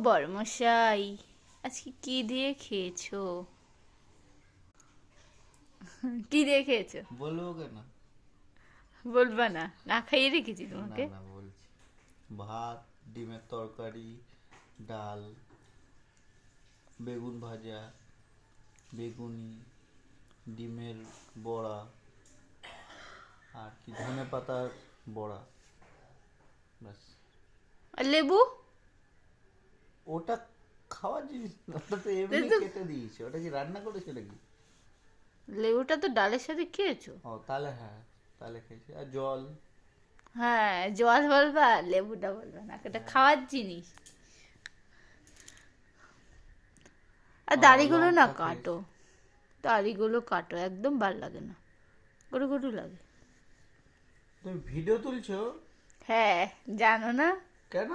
বর্মশাই, আজকে কি দিয়ে খেয়েছো? কি দিয়ে খেয়েছো? বলবো কেন? বলবা না? না খাইয়ে রেখেছি না তোমাকে। না বলছি। ভাত, ডিমের তরকারি, ডাল, বেগুন ভাজা, বেগুনি, ডিমের বড়া, আর কি ধনে পাতার বড়া। ব্যাস। আর লেবু? ওটা খাওয়ার জিনিস না, ওটা তো এমনি লেবু- কেটে দিয়েছে। ওটা কি রান্না করেছে নাকি? লেবুটা তো ডালের সাথে খেয়েছো। ও তাহলে হ্যাঁ, তাহলে খেয়েছি। আর জল। হ্যাঁ, জল বলবা, লেবুটা বলবা না, এটা হ্যাঁ। খাওয়ার জিনিস। আর ও দাড়িগুলো না লঙ্কা কাটো, খেয়েছি। দাড়িগুলো কাটো, একদম ভাল লাগে না, গরু গরু লাগে। তুমি ভিডিও তুলছো? হ্যাঁ, জানো না? কেন?